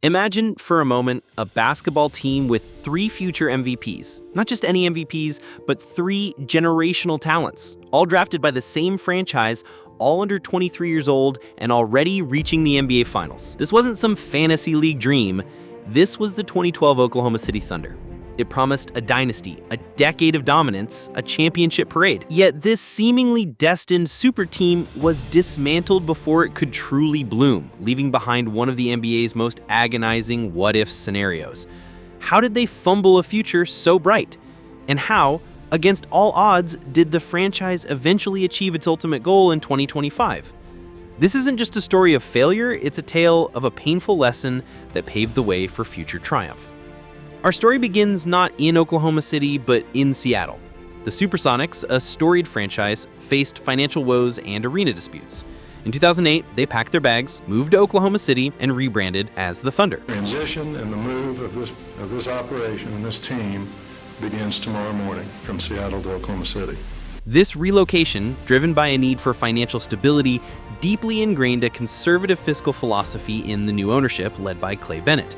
Imagine for a moment a basketball team with 3 future MVPs. Not just any MVPs, but 3 generational talents, all drafted by the same franchise, all under 23 years old and already reaching the NBA Finals. This wasn't some fantasy league dream. This was the 2012 Oklahoma City Thunder. It promised a dynasty, a decade of dominance, a championship parade. Yet this seemingly destined super team was dismantled before it could truly bloom, leaving behind one of the NBA's most agonizing what-if scenarios. How did they fumble a future so bright? And how, against all odds, did the franchise eventually achieve its ultimate goal in 2025? This isn't just a story of failure, it's a tale of a painful lesson that paved the way for future triumph. Our story begins not in Oklahoma City, but in Seattle. The Supersonics, a storied franchise, faced financial woes and arena disputes. In 2008, they packed their bags, moved to Oklahoma City, and rebranded as the Thunder. Transition and the move of this operation and this team begins tomorrow morning from Seattle to Oklahoma City. This relocation, driven by a need for financial stability, deeply ingrained a conservative fiscal philosophy in the new ownership led by Clay Bennett.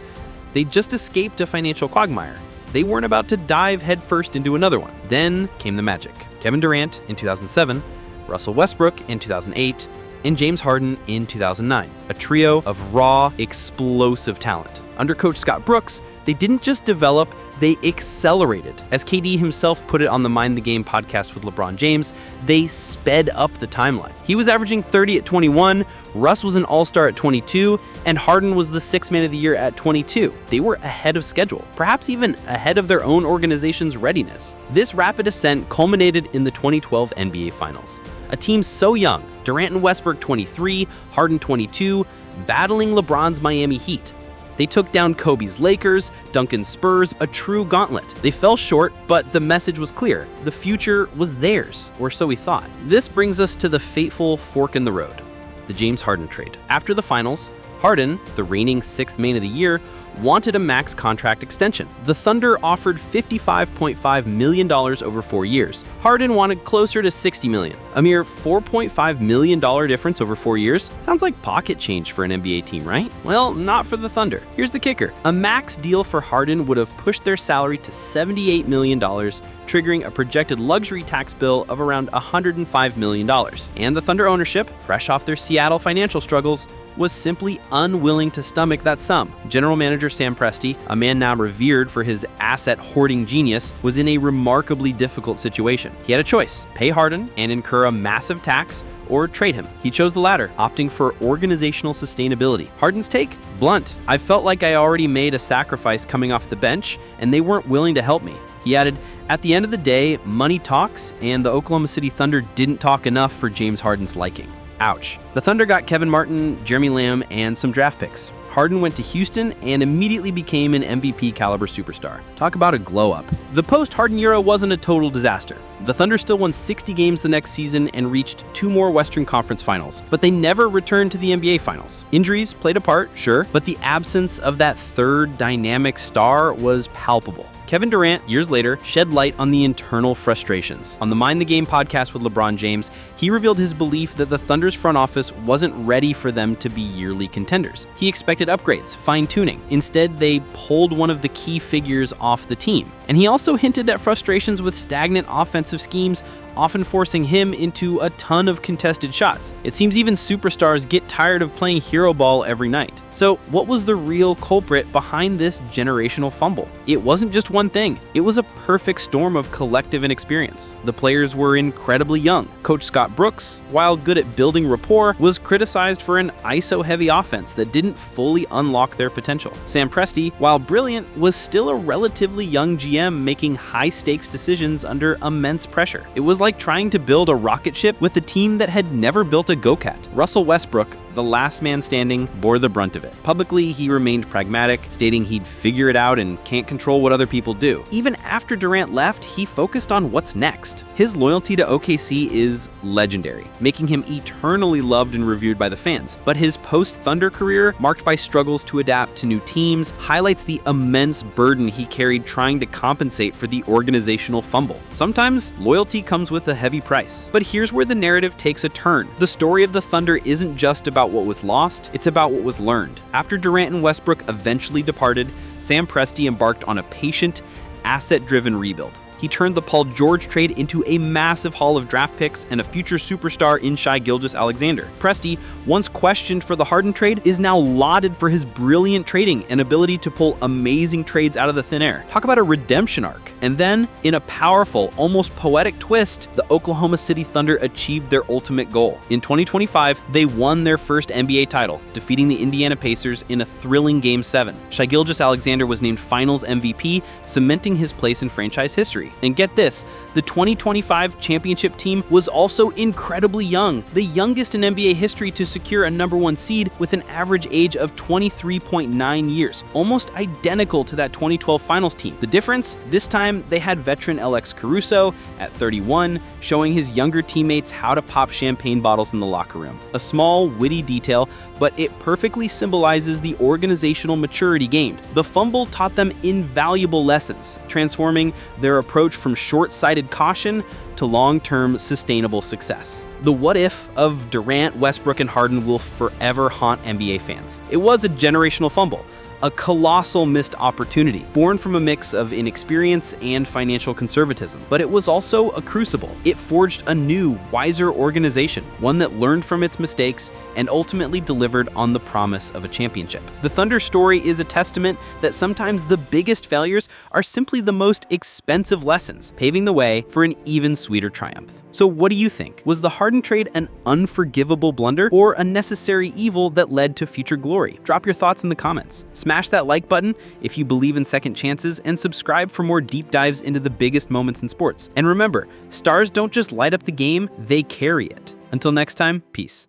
They'd just escaped a financial quagmire. They weren't about to dive headfirst into another one. Then came the magic. Kevin Durant in 2007, Russell Westbrook in 2008, and James Harden in 2009. A trio of raw, explosive talent. Under coach Scott Brooks, they didn't just develop, they accelerated. As KD himself put it on the Mind the Game podcast with LeBron James, they sped up the timeline. He was averaging 30 at 21, Russ was an all-star at 22, and Harden was the 6th man of the year at 22. They were ahead of schedule, perhaps even ahead of their own organization's readiness. This rapid ascent culminated in the 2012 NBA Finals. A team so young, Durant and Westbrook 23, Harden 22, battling LeBron's Miami Heat. They took down Kobe's Lakers, Duncan's Spurs, a true gauntlet. They fell short, but the message was clear. The future was theirs, or so we thought. This brings us to the fateful fork in the road, the James Harden trade. After the finals, Harden, the reigning 6th man of the year, wanted a max contract extension. The Thunder offered $55.5 million over 4 years. Harden wanted closer to $60 million. A mere $4.5 million difference over 4 years? Sounds like pocket change for an NBA team, right? Well, not for the Thunder. Here's the kicker. A max deal for Harden would have pushed their salary to $78 million, triggering a projected luxury tax bill of around $105 million. And the Thunder ownership, fresh off their Seattle financial struggles, was simply unwilling to stomach that sum. General manager Sam Presti, a man now revered for his asset-hoarding genius, was in a remarkably difficult situation. He had a choice: pay Harden and incur a massive tax, or trade him. He chose the latter, opting for organizational sustainability. Harden's take? Blunt. I felt like I already made a sacrifice coming off the bench, and they weren't willing to help me. He added, at the end of the day, money talks, and the Oklahoma City Thunder didn't talk enough for James Harden's liking. Ouch. The Thunder got Kevin Martin, Jeremy Lamb, and some draft picks. Harden went to Houston and immediately became an MVP caliber superstar. Talk about a glow up. The post-Harden era wasn't a total disaster. The Thunder still won 60 games the next season and reached 2 more Western Conference Finals, but they never returned to the NBA Finals. Injuries played a part, sure, but the absence of that third dynamic star was palpable. Kevin Durant, years later, shed light on the internal frustrations. On the Mind the Game podcast with LeBron James, he revealed his belief that the Thunder's front office wasn't ready for them to be yearly contenders. He expected upgrades, fine-tuning. Instead, they pulled one of the key figures off the team. And he also hinted at frustrations with stagnant offensive schemes, often forcing him into a ton of contested shots. It seems even superstars get tired of playing hero ball every night. So what was the real culprit behind this generational fumble? It wasn't just one thing. It was a perfect storm of collective inexperience. The players were incredibly young. Coach Scott Brooks, while good at building rapport, was criticized for an ISO-heavy offense that didn't fully unlock their potential. Sam Presti, while brilliant, was still a relatively young GM making high-stakes decisions under immense pressure. It was like trying to build a rocket ship with a team that had never built a go-kart. Russell Westbrook, the last man standing, bore the brunt of it. Publicly, he remained pragmatic, stating he'd figure it out and can't control what other people do. Even after after Durant left, he focused on what's next. His loyalty to OKC is legendary, making him eternally loved and revered by the fans. But his post-Thunder career, marked by struggles to adapt to new teams, highlights the immense burden he carried trying to compensate for the organizational fumble. Sometimes, loyalty comes with a heavy price. But here's where the narrative takes a turn. The story of the Thunder isn't just about what was lost, it's about what was learned. After Durant and Westbrook eventually departed, Sam Presti embarked on a patient, asset-driven rebuild. He turned the Paul George trade into a massive haul of draft picks and a future superstar in Shai Gilgeous-Alexander. Presti, once questioned for the Harden trade, is now lauded for his brilliant trading and ability to pull amazing trades out of the thin air. Talk about a redemption arc. And then, in a powerful, almost poetic twist, the Oklahoma City Thunder achieved their ultimate goal. In 2025, they won their first NBA title, defeating the Indiana Pacers in a thrilling Game 7. Shai Gilgeous-Alexander was named Finals MVP, cementing his place in franchise history. And get this, the 2025 championship team was also incredibly young, the youngest in NBA history to secure a #1 seed with an average age of 23.9 years, almost identical to that 2012 finals team. The difference? This time, they had veteran Alex Caruso at 31, showing his younger teammates how to pop champagne bottles in the locker room. A small, witty detail, but it perfectly symbolizes the organizational maturity gained. The fumble taught them invaluable lessons, transforming their approach from short-sighted caution to long-term sustainable success. The what-if of Durant, Westbrook, and Harden will forever haunt NBA fans. It was a generational fumble, a colossal missed opportunity, born from a mix of inexperience and financial conservatism. But it was also a crucible. It forged a new, wiser organization, one that learned from its mistakes and ultimately delivered on the promise of a championship. The Thunder story is a testament that sometimes the biggest failures are simply the most expensive lessons, paving the way for an even sweeter triumph. So what do you think? Was the Harden trade an unforgivable blunder or a necessary evil that led to future glory? Drop your thoughts in the comments. Smash that like button if you believe in second chances, and subscribe for more deep dives into the biggest moments in sports. And remember, stars don't just light up the game, they carry it. Until next time, peace.